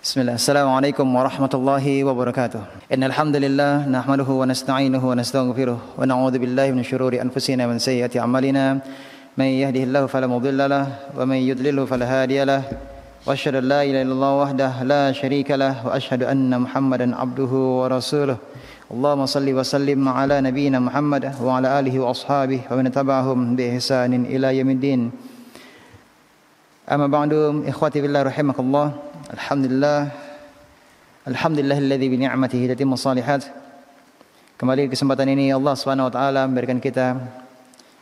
Bismillah. Assalamualaikum warahmatullahi wabarakatuh. Innal hamdalillah nahmaduhu wa nasta'inuhu wa nastaghfiruh wa na'udzu billahi min shururi anfusina wa min sayyiati a'malina. May yahdihillahu fala mudilla lahu wa may yudlilhu fala hadiya lahu. Wa asyhadu an la ilaha illallah wahdahu la syarika lahu wa asyhadu anna Muhammadan abduhu wa rasuluh. Allahumma shalli wa sallim ala nabiyyina Muhammad wa ala alihi wa ashabihi wa man tabi'ahum bi ihsanin ila yaumiddin. Amma ba'du, ikhwati billah rahimakumullah. Alhamdulillahilladzi bi ni'matihi tatimmu shalihat. Kembali kesempatan ini Allah Subhanahu wa taala memberikan kita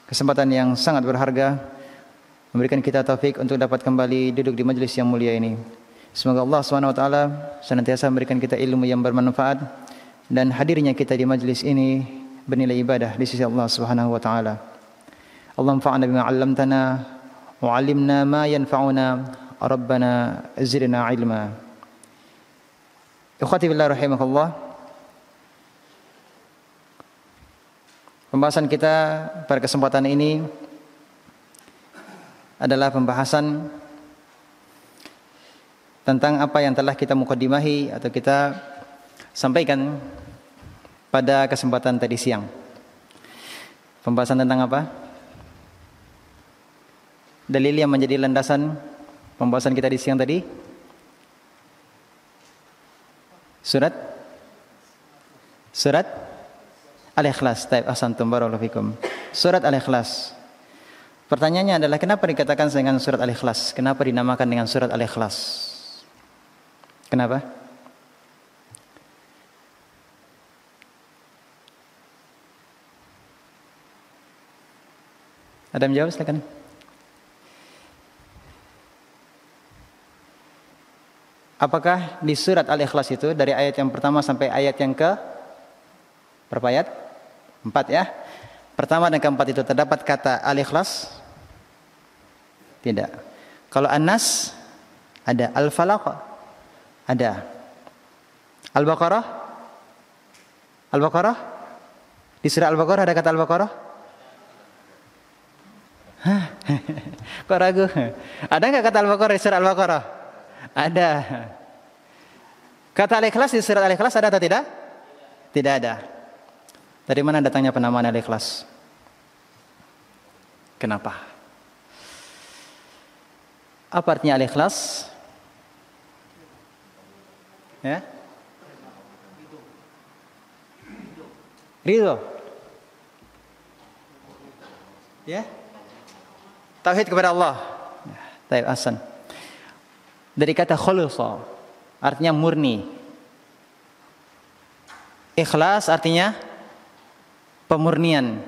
kesempatan yang sangat berharga, memberikan kita taufik untuk dapat kembali duduk di majelis yang mulia ini. Semoga Allah Subhanahu wa taala senantiasa memberikan kita ilmu yang bermanfaat dan hadirnya kita di majelis ini bernilai ibadah di sisi Allah Subhanahu wa taala. Allahumma anfa'na bima 'allamtana wa 'allimna ma yanfa'una. Rabbana zidna ilma. Ikhwati billah rahimakumullah. Pembahasan kita pada kesempatan ini adalah pembahasan tentang apa yang telah kita mukaddimahi atau kita sampaikan pada kesempatan tadi siang. Pembahasan tentang apa? Dalil yang menjadi landasan pembahasan kita di siang tadi. Surat Al-Ikhlas. Taib ahsantum barakallahu fikum. Surat Al-Ikhlas. Pertanyaannya adalah kenapa dikatakan dengan surat Al-Ikhlas? Kenapa dinamakan dengan surat Al-Ikhlas? Kenapa? Ada yang jawab silakan. Apakah di surat Al-Ikhlas itu dari ayat yang pertama sampai ayat yang ke berapa ayat? 4 ya. Pertama dan keempat itu terdapat kata Al-Ikhlas? Tidak. Kalau An-Nas ada, Al-Falaq ada. Al-Baqarah? Al-Baqarah? Di surah Al-Baqarah ada kata Al-Baqarah? Hah? Kok ragu? Ada enggak kata Al-Baqarah di surah Al-Baqarah? Ada. Kata Al-Ikhlas di surat Al-Ikhlas ada atau tidak? Tidak ada. Dari mana datangnya penamaan Al-Ikhlas? Kenapa? Apa artinya Al-Ikhlas? Ya? Ridho. Ya? Tauhid kepada Allah. Taib Hasan. Dari kata khulusa, artinya murni. Ikhlas artinya pemurnian.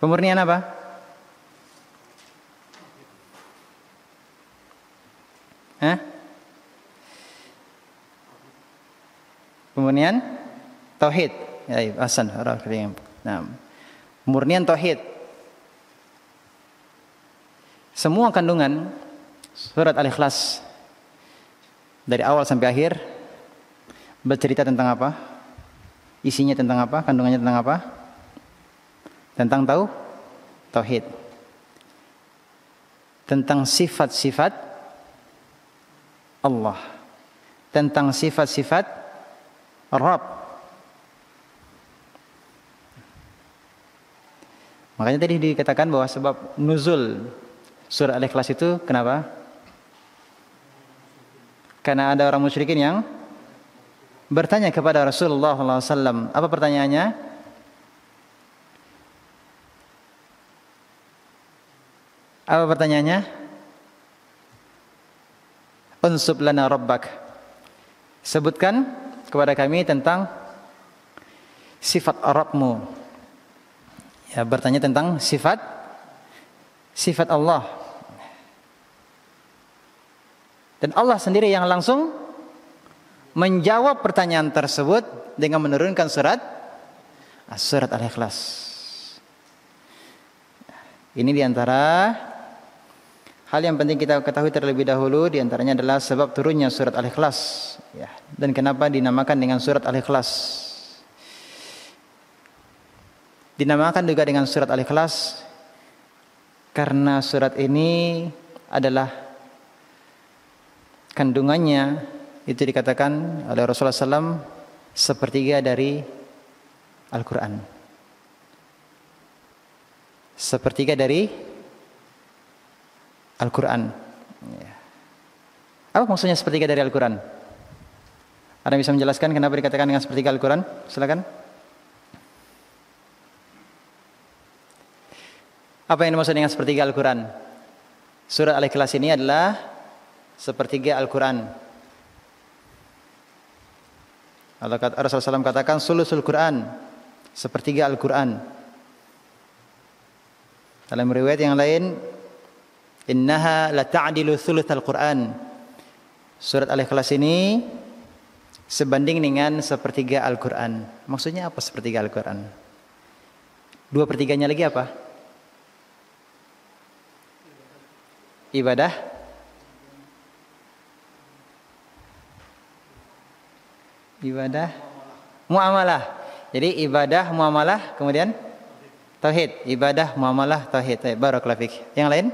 Pemurnian apa? Hah? Pemurnian tauhid. Ya, Hasan. Nah, pemurnian tauhid. Semua kandungan surat Al-Ikhlas dari awal sampai akhir bercerita tentang apa? Isinya tentang apa? Kandungannya tentang apa? Tentang tauhid. Tentang sifat-sifat Allah. Tentang sifat-sifat Rabb. Makanya tadi dikatakan bahwa sebab nuzul surah Al-Ikhlas itu kenapa? Karena ada orang musyrikin yang bertanya kepada Rasulullah SAW. Apa pertanyaannya? Apa pertanyaannya? Unsub lana rabbak. Sebutkan kepada kami tentang sifat Rabbmu. Ya, bertanya tentang sifat Allah. Dan Allah sendiri yang langsung menjawab pertanyaan tersebut dengan menurunkan surat Al-Ikhlas. Ini diantara hal yang penting kita ketahui terlebih dahulu. Diantaranya adalah sebab turunnya surat Al-Ikhlas. Ya, dan kenapa dinamakan dengan surat Al-Ikhlas? Dinamakan juga dengan surat Al-Ikhlas karena surat ini adalah kandungannya itu dikatakan oleh Rasulullah SAW sepertiga dari Al-Quran. Sepertiga dari Al-Quran. Apa maksudnya sepertiga dari Al-Quran? Ada yang bisa menjelaskan kenapa dikatakan dengan sepertiga Al-Quran? Silakan. Apa yang dimaksud dengan sepertiga Al-Quran? Surat Al-Ikhlas ini adalah sepertiga Al-Quran. Rasulullah SAW katakan sulusul Quran, sepertiga Al-Quran. Dalam riwayat yang lain, innaha la ta'dilu thulutsal Quran. Surat Al-Ikhlas ini sebanding dengan sepertiga Al-Quran. Maksudnya apa sepertiga Al-Quran? 2/3-nya lagi apa? Ibadah. Ibadah muamalah. Jadi ibadah muamalah, kemudian tauhid. Ibadah muamalah tauhid. Barakallahu fik. Yang lain?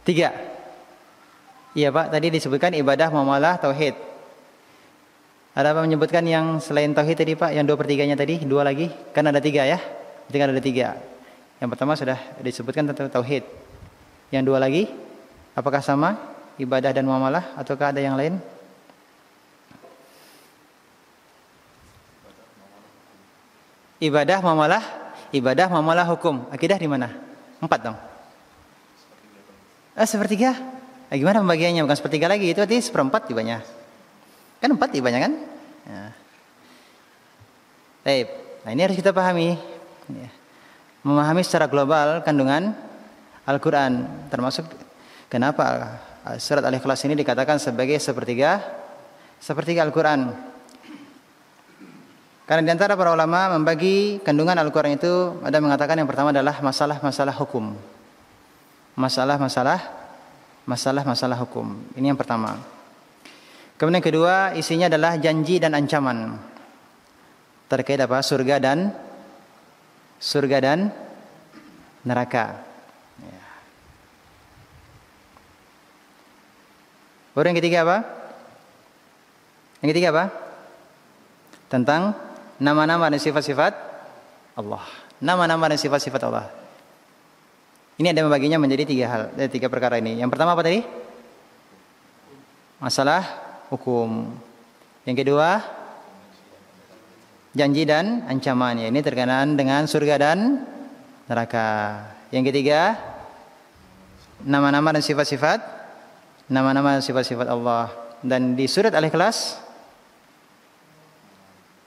3. Iya Pak, tadi disebutkan ibadah muamalah tauhid. Ada apa menyebutkan yang selain tauhid tadi Pak? Yang 2/3-nya tadi, 2 lagi? Kan ada 3 ya? Berarti kan ada 3. Yang pertama sudah disebutkan tentang tauhid. Yang 2 lagi, apakah sama? Ibadah dan muamalah ataukah ada yang lain? Ibadah muamalah hukum. Akidah di mana? 4 dong. Sepertiga. Gimana pembagiannya? Bukan sepertiga lagi, itu berarti 1/4 tibanya. Kan 4 tibanya kan? Ya. Baik. Nah, ini harus kita pahami. Ya. Memahami secara global kandungan Al-Quran, termasuk kenapa surat Al-Ikhlas ini dikatakan sebagai sepertiga Al-Quran. Karena di antara para ulama membagi kandungan Al-Quran itu, ada mengatakan yang pertama adalah masalah-masalah hukum. Masalah-masalah hukum. Ini yang pertama. Kemudian yang kedua, isinya adalah janji dan ancaman. Terkait apa? Surga dan neraka. Ya. Baru yang ketiga apa? Yang ketiga apa? Tentang nama-nama dan sifat-sifat Allah. Nama-nama dan sifat-sifat Allah. Ini ada membaginya menjadi 3 perkara ini. Yang pertama apa tadi? Masalah hukum. Yang kedua, janji dan ancaman. Ya, ini terkenaan dengan surga dan neraka. Yang ketiga, nama-nama dan sifat-sifat Allah. Dan di surat Al-Ikhlas,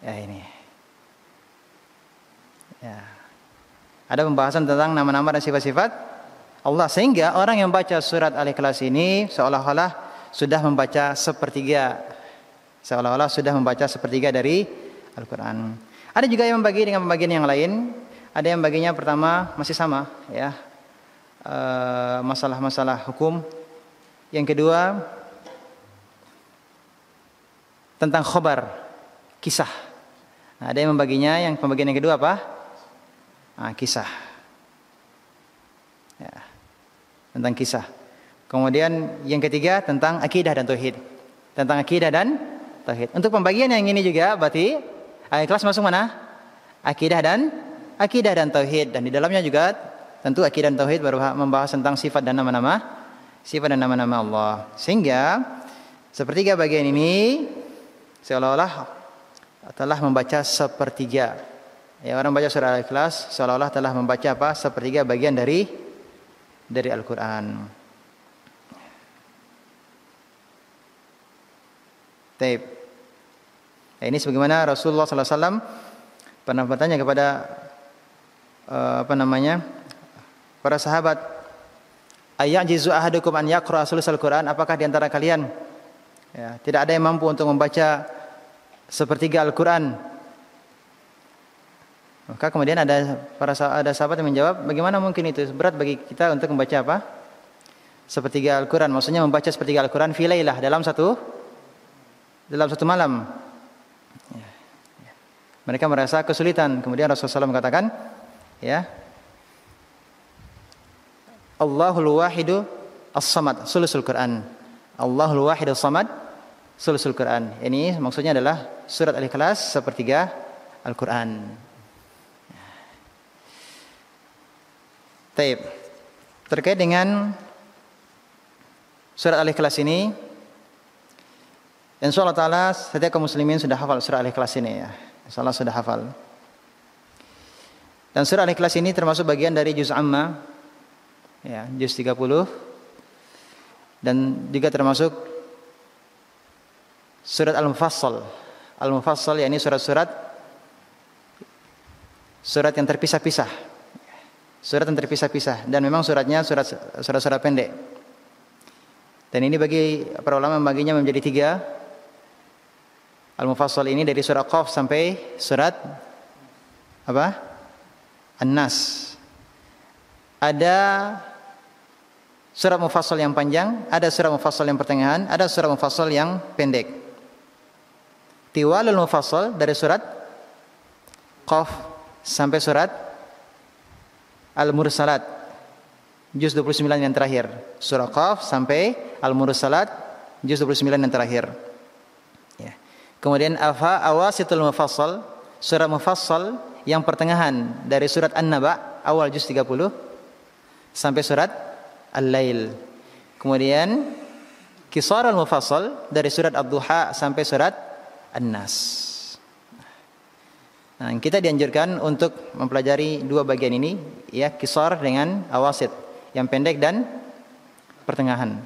ya ini, ya, ada pembahasan tentang nama-nama dan sifat-sifat Allah, sehingga orang yang baca surat Al-Ikhlas ini seolah-olah sudah membaca sepertiga dari Al-Quran. Ada juga yang membagi dengan pembagian yang lain. Ada yang baginya pertama masih sama, ya, masalah-masalah hukum. Yang kedua tentang khobar, kisah. Nah, ada yang membaginya, yang pembagian yang kedua apa? Kisah. Ya, tentang kisah. Kemudian yang ketiga tentang akidah dan tauhid. Untuk pembagian yang ini juga berarti Al-Ikhlas masuk mana? Akidah dan tauhid. Dan di dalamnya juga tentu akidah dan tauhid baru membahas tentang sifat dan nama-nama Allah. Sehingga sepertiga bagian ini seolah-olah telah membaca sepertiga. Ya, orang baca surah Al-Ikhlas seolah-olah telah membaca apa? Sepertiga bagian dari Al-Quran. Taib. Nah, ini sebagaimana Rasulullah SAW pernah bertanya kepada para sahabat, ayajizu ahadukum an yaqra sulusal Quran? Apakah di antara kalian tidak ada yang mampu untuk membaca sepertiga Al-Quran? Maka kemudian ada sahabat yang menjawab, bagaimana mungkin itu? Berat bagi kita untuk membaca apa? Sepertiga Al-Quran. Maksudnya membaca sepertiga Al-Quran fi lailah, dalam satu malam. Mereka merasa kesulitan. Kemudian Rasulullah SAW mengatakan, ya, Allahul wahidu As-Samad, sulusul Quran. Allahul Wahid As-Samad, sulusul Quran. Ini maksudnya adalah surat Al-Ikhlas sepertiga Al-Quran. Taib. Terkait dengan surat Al-Ikhlas ini, insyaallah taala setiap kaum muslimin sudah hafal surat Al-Ikhlas ini ya. Insyaallah sudah hafal. Dan surat Al-Ikhlas ini termasuk bagian dari juz amma ya, juz 30, dan juga termasuk surat Al-Mufassal. Al-Mufassal yakni surat yang terpisah-pisah. Surat yang terpisah-pisah, dan memang suratnya surat pendek. Dan ini bagi para ulama membaginya menjadi 3. Al-Mufassal ini dari surat Qaf sampai surat apa? An-Nas. Ada surat mufassal yang panjang, ada surat mufassal yang pertengahan, ada surat mufassal yang pendek. Tiwalul mufassal dari surat Qaf sampai surat Al-Mursalat, juz 29 yang terakhir. Surah Qaf sampai Al-Mursalat, juz 29 yang terakhir. Ya. Kemudian awasitul mufassal, surat mufassal yang pertengahan dari surat An-Naba awal juz 30 sampai surat Al-Lail. Kemudian Qisarul mufassal dari surat Ad-Duha sampai surat An-Nas. Nah, kita dianjurkan untuk mempelajari 2 bagian ini, ya, Qisar dengan awasit, yang pendek dan pertengahan.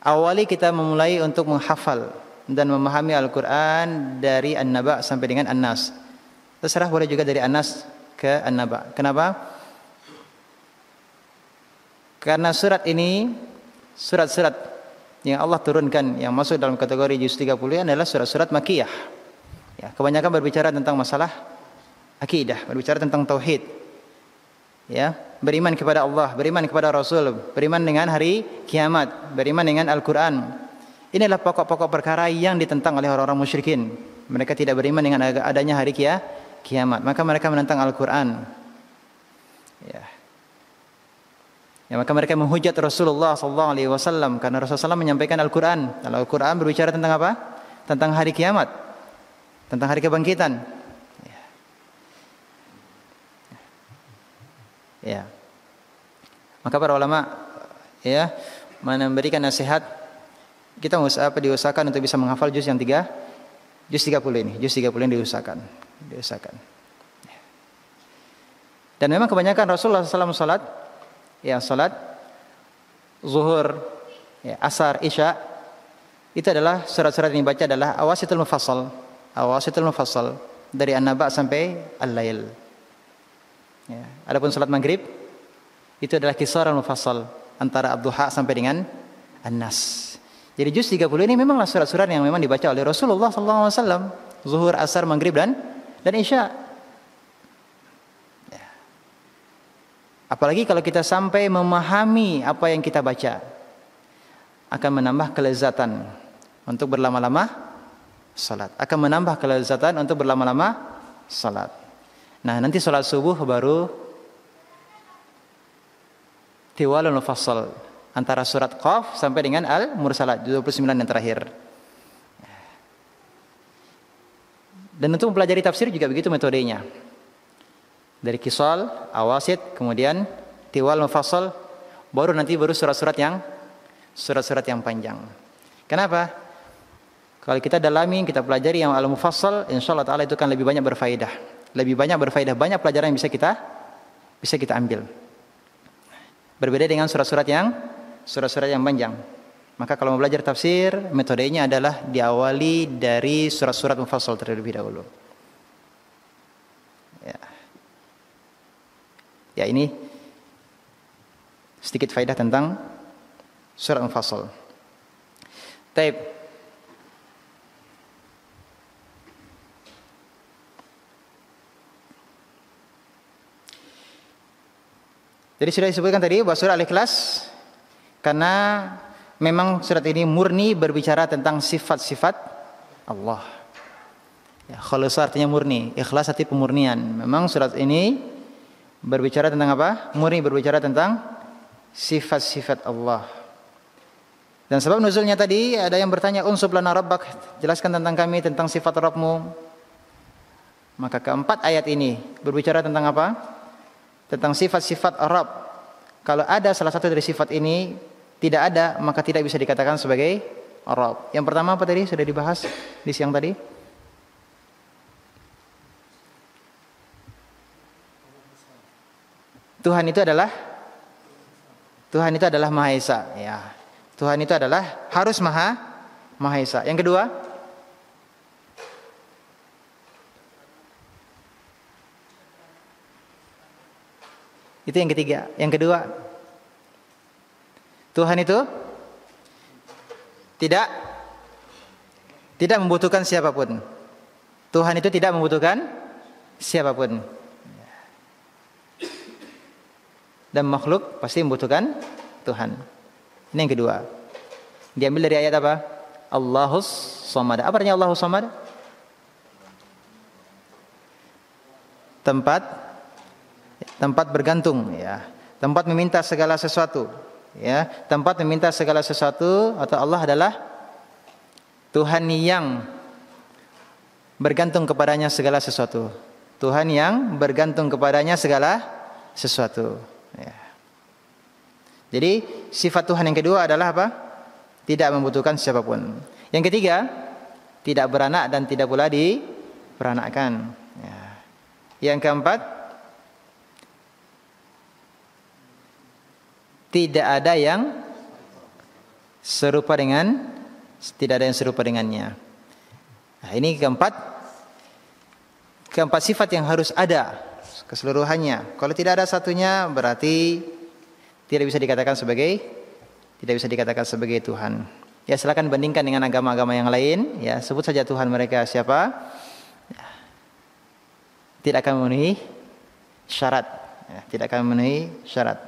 Awali kita memulai untuk menghafal dan memahami Al-Quran dari An-Naba sampai dengan An-Nas. Terserah, boleh juga dari An-Nas ke An-Naba. Kenapa? Karena surat ini, surat-surat yang Allah turunkan yang masuk dalam kategori juz 30 adalah surat-surat Makkiyah. Ya, kebanyakan berbicara tentang masalah akidah, berbicara tentang tauhid. Ya, beriman kepada Allah, beriman kepada Rasul, beriman dengan hari kiamat, beriman dengan Al-Quran. Inilah pokok-pokok perkara yang ditentang oleh orang-orang musyrikin. Mereka tidak beriman dengan adanya hari kiamat, maka mereka menentang Al-Quran. Ya, maka mereka menghujat Rasulullah SAW karena Rasulullah SAW menyampaikan Al-Quran. Kalau Al-Quran berbicara tentang apa? Tentang hari kiamat, tentang hari kebangkitan. Ya. Maka para ulama ya memberikan nasihat, kita diusahakan untuk bisa menghafal juz yang 30 ini. Juz 30 ini diusahakan. Dan memang kebanyakan Rasulullah SAW salat zuhur, ya, asar, isya, itu adalah surat-surat yang dibaca adalah awasitul mufassal dari An-Naba sampai Al-Lail. Ya. Adapun salat maghrib itu adalah Qisarul mufassal antara Ad-Duha sampai dengan An-Nas. Jadi juz 30 ini memanglah surat-surat yang memang dibaca oleh Rasulullah SAW, zuhur, asar, maghrib dan isya. Ya. Apalagi kalau kita sampai memahami apa yang kita baca, akan menambah kelezatan untuk berlama-lama salat. Akan menambah kelezatan untuk berlama-lama salat. Nah, nanti salat subuh baru tiwalul mufassal antara surat Qaf sampai dengan Al-Mursalat 29 yang terakhir. Dan untuk mempelajari tafsir juga begitu metodenya. Dari Qisal, awasit, kemudian tiwal mufassal, baru surat-surat yang panjang. Kenapa? Kalau kita dalami, kita pelajari yang al-mufassal, insyaallah taala itu kan lebih banyak berfaedah. Banyak pelajaran yang bisa kita ambil. Berbeda dengan surat-surat yang panjang. Maka kalau mau belajar tafsir, metodenya adalah diawali dari surat-surat mufassal terlebih dahulu. Ya, ini sedikit faedah tentang surat mufassal. Taib. Jadi sudah disebutkan tadi bahwa surah Al-Ikhlas, karena memang surat ini murni berbicara tentang sifat-sifat Allah. Ya, khalis artinya murni, ikhlas arti pemurnian. Memang surat ini berbicara tentang apa? Murni berbicara tentang sifat-sifat Allah. Dan sebab nuzulnya tadi ada yang bertanya, unsub lana rabbak, jelaskan tentang kami, tentang sifat Rabbmu. Maka keempat ayat ini berbicara tentang apa? Tentang sifat-sifat Rabb. Kalau ada salah satu dari sifat ini tidak ada, maka tidak bisa dikatakan sebagai Rabb. Yang pertama apa tadi? Sudah dibahas di siang tadi. Tuhan itu adalah Maha Esa, ya. Tuhan itu adalah harus Maha Esa. Yang kedua, itu yang ketiga. Yang kedua, Tuhan itu tidak membutuhkan siapapun. Tuhan itu tidak membutuhkan siapapun. Dan makhluk pasti membutuhkan Tuhan. Ini yang kedua. Diambil dari ayat apa? Allahus Samad. Apa artinya Allahus Samad? Tempat bergantung, ya. Tempat meminta segala sesuatu, ya. Tempat meminta segala sesuatu, atau Allah adalah Tuhan yang bergantung kepadanya segala sesuatu. Tuhan yang bergantung kepadanya segala sesuatu, ya. Jadi sifat Tuhan yang kedua adalah apa? Tidak membutuhkan siapapun. Yang ketiga, tidak beranak dan tidak pula diperanakkan, ya. Yang keempat, tidak ada yang serupa dengannya. Nah, ini keempat sifat yang harus ada keseluruhannya. Kalau tidak ada satunya, berarti tidak bisa dikatakan sebagai Tuhan. Ya, silakan bandingkan dengan agama-agama yang lain, ya, sebut saja Tuhan mereka siapa. Tidak akan memenuhi syarat, ya, tidak akan memenuhi syarat.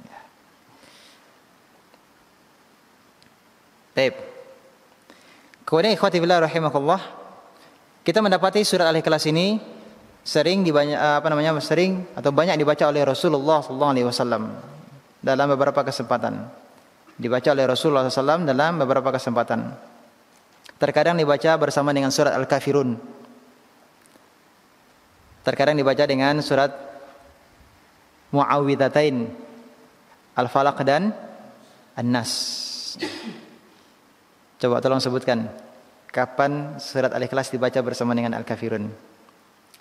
Ya. Baik. Kemudian ikhwati fillah rahimakumullah, kita mendapati surat Al-Ikhlas ini sering banyak dibaca oleh Rasulullah sallallahu alaihi wasallam. Dalam beberapa kesempatan dibaca oleh Rasulullah SAW dalam beberapa kesempatan. Terkadang dibaca bersama dengan surat Al-Kafirun. Terkadang dibaca dengan surat Muawwidzatain, Al-Falaq dan An-Nas. Coba tolong sebutkan kapan surat Al-Ikhlas dibaca bersama dengan Al-Kafirun.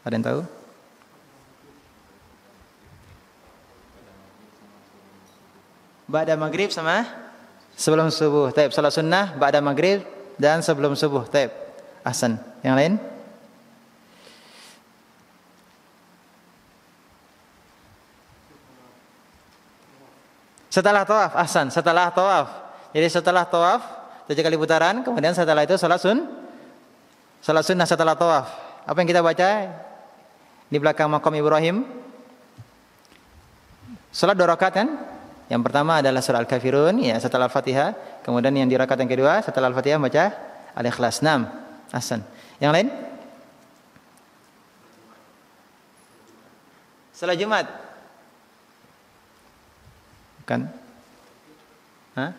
Ada yang tahu? Ba'da maghrib sama sebelum subuh. Taib, salat sunnah ba'da maghrib dan sebelum subuh. Taib. Ahsan. Yang lain? Setelah tawaf. Ahsan. Setelah tawaf. Jadi setelah tawaf 7 kali putaran, kemudian setelah itu salat sunnah setelah tawaf. Apa yang kita baca di belakang makam Ibrahim? Salat 2 rakaat kan? Yang pertama adalah surah Al-Kafirun, ya, setelah Al-Fatihah. Kemudian yang di rakaat yang kedua setelah Al-Fatihah baca Al-Ikhlas. 6. Ahsan. Yang lain? Salat Jumat. Bukan? Hah?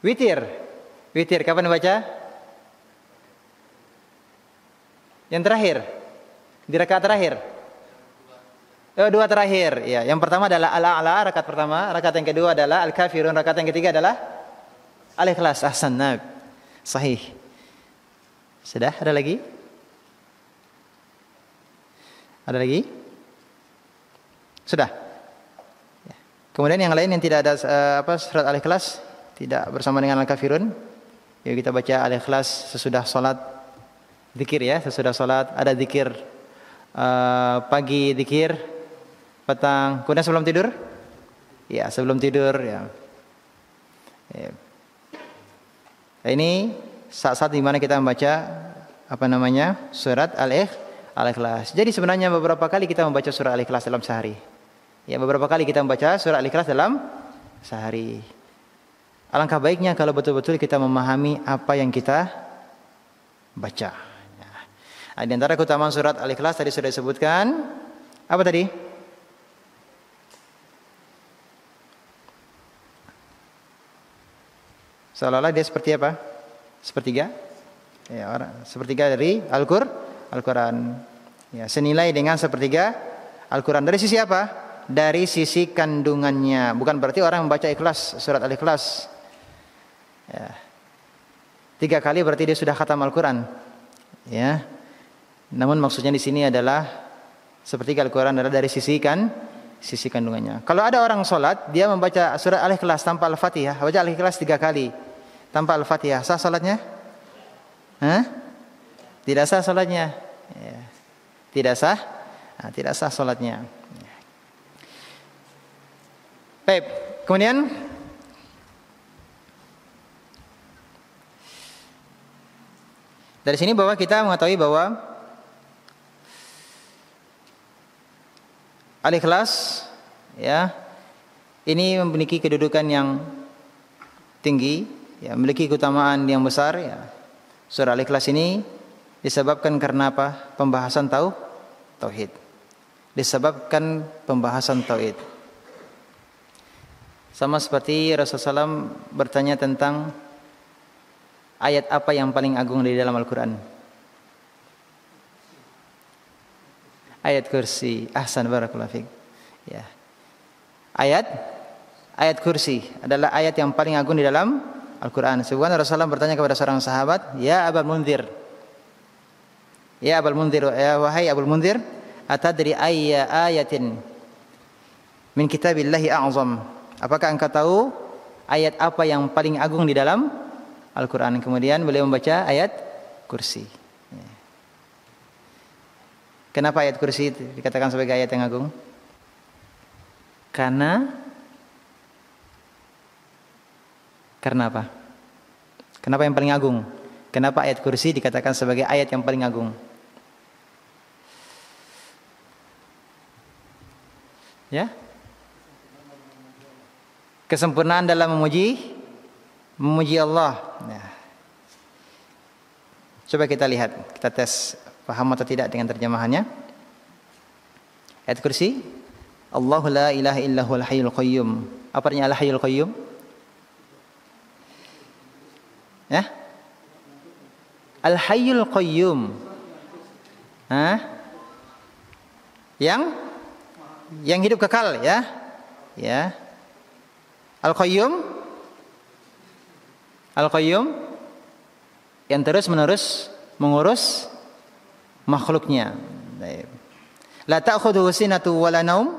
Witir. Witir kapan baca? Yang terakhir. Di rakaat terakhir. 2 terakhir, ya. Yang pertama adalah Al-A'la, rakaat pertama. Rakaat yang kedua adalah Al-Kafirun. Rakaat yang ketiga adalah Al-Ikhlas. Ahsan. Nah, sahih. Sudah? Ada lagi? Ada lagi? Sudah. Ya. Kemudian yang lain yang tidak ada surat Al-Ikhlas, tidak bersama dengan Al-Kafirun. Yuk kita baca Al-Ikhlas sesudah salat. Zikir, ya, sesudah salat ada zikir pagi, zikir petang, kemudian sebelum tidur? Ya, sebelum tidur, ya. Ya. Ini saat-saat di mana kita membaca surat Al-Ikhlas. Jadi sebenarnya beberapa kali kita membaca surat Al-Ikhlas dalam sehari. Ya, beberapa kali kita membaca surat Al-Ikhlas dalam sehari. Alangkah baiknya kalau betul-betul kita memahami apa yang kita baca. Nah, di antara keutamaan surat Al-Ikhlas tadi sudah disebutkan. Apa tadi? Seolah-olah dia seperti apa? Sepertiga. Ya, sepertiga dari Al-Quran. Ya, senilai dengan sepertiga Al-Quran. Dari sisi apa? Dari sisi kandungannya. Bukan berarti orang membaca ikhlas, surat Al-Ikhlas, ya, 3 kali berarti dia sudah khatam Al-Quran. Ya. Namun maksudnya di sini adalah sepertiga Al-Quran adalah dari sisi kandungannya. Kalau ada orang sholat, dia membaca surat Al-Ikhlas tanpa Al-Fatihah, baca Al-Ikhlas 3 kali tanpa Al-Fatihah, sah sholatnya? Tidak sah sholatnya. Ya. Tidak sah, tidak sah sholatnya. Baik, kemudian dari sini bahwa kita mengetahui bahwa Al-Ikhlas, ya, ini memiliki kedudukan yang tinggi, ya, memiliki keutamaan yang besar. Ya. Surah Al-Ikhlas ini disebabkan karena apa? Pembahasan tauhid. Disebabkan pembahasan tauhid. Sama seperti Rasulullah SAW bertanya tentang ayat apa yang paling agung di dalam Al-Quran. Ayat kursi. Ahsan, barakallahu fiik. Ya. Ayat kursi adalah ayat yang paling agung di dalam Al-Quran. Sebagaimana Rasulullah SAW bertanya kepada seorang sahabat, "Ya Abul Munzir, ya Abul Munzir, ya wahai Abul Munzir, atadri ayya ayatin min kitabillahi a'zam?" Apakah engkau tahu ayat apa yang paling agung di dalam Al-Quran? Kemudian beliau membaca ayat kursi. Kenapa ayat kursi dikatakan sebagai ayat yang agung? Karena apa? Kenapa yang paling agung? Kenapa ayat kursi dikatakan sebagai ayat yang paling agung? Ya? Kesempurnaan dalam memuji Allah. Nah, coba kita lihat, kita tes paham atau tidak dengan terjemahannya. Ayat kursi, Allahu la ilaha illa huwal hayyul qayyum. Apa artinya al-hayyul qayyum? Ya? Al-hayyul qayyum. Yang hidup kekal, ya. Ya. Al-Qayyum yang terus-menerus mengurus makhluknya. La ta'khudhuhu sinatu wala naum.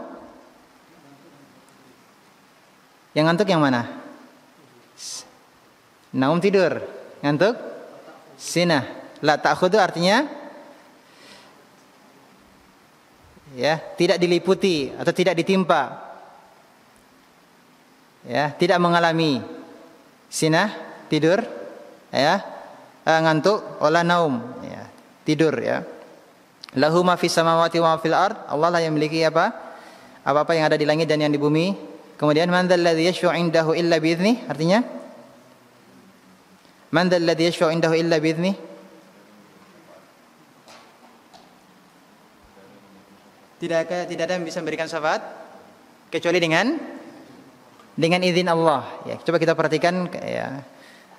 Yang ngantuk yang mana? Naum tidur, ngantuk sinah. La ta'khudhu artinya ya, tidak diliputi atau tidak ditimpa. Ya, tidak mengalami sinah, tidur, ya, ngantuk, wala naum, ya, tidur, ya. Lahu ma fis samawati wa ma fil ard. Allah lah yang memiliki apa-apa yang ada di langit dan yang di bumi. Kemudian man dzal ladzi yashfa'u 'indahu illa bi idznih, artinya man dzal ladzi yashfa'u 'indahu illa bi idznih. Tidak ada yang bisa memberikan syafaat kecuali dengan izin Allah. Ya, coba kita perhatikan, ya,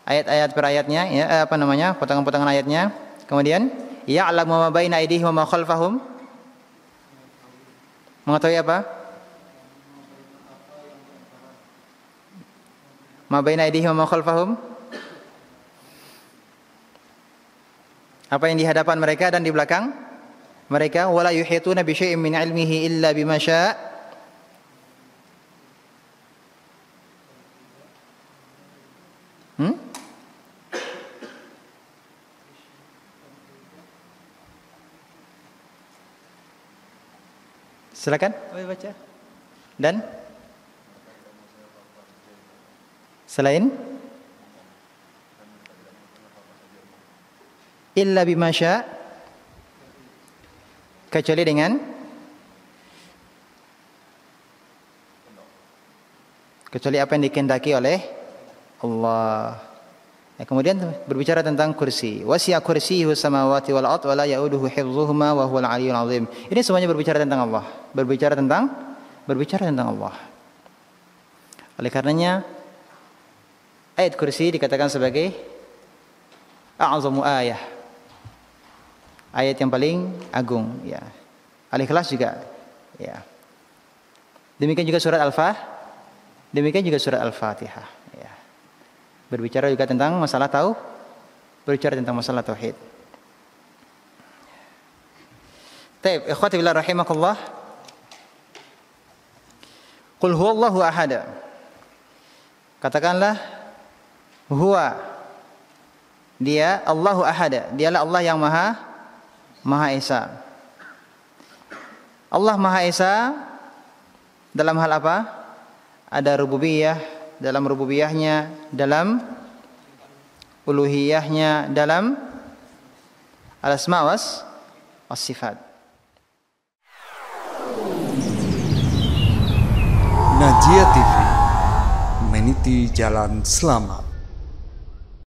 ayat-ayat per ayatnya, ya, potongan-potongan ayatnya. Kemudian, ya'lamu ma baina aydihim wa ma khalfahum. Mengetahui apa? Ma baina aydihim wa ma khalfahum. Apa yang di hadapan mereka dan di belakang mereka. Wala yuhituna bi syai'in min 'ilmihi illa bima syaa'. Silakan, baca. Dan selain illa bima syaa', kecuali dengan apa yang dikehendaki oleh Allah. Ya, kemudian berbicara tentang kursi. Wasi'a kursiyyuhu samawati wal ardh wa la ya'uduhu hifdzuhuma wa huwal 'aliyyul 'azim. Ini semuanya berbicara tentang Allah. Berbicara tentang Allah. Oleh karenanya Ayat kursi dikatakan sebagai a'zamu ayah, ayat yang paling agung, ya. Al-Ikhlas juga, ya. Demikian juga surat demikian juga surat Al-Fatihah, ya. Berbicara juga tentang masalah berbicara tentang masalah tauhid. Taib, ikhwati billah rahimakumullah. Qul huwallahu ahad. Katakanlah huwa, dia Allahu ahad, dialah Allah yang Maha Esa. Allah Maha Esa dalam hal apa? Ada rububiyah, dalam rububiyahnya, dalam uluhiyahnya, dalam al-asma was sifat. Najia TV, meniti jalan selamat.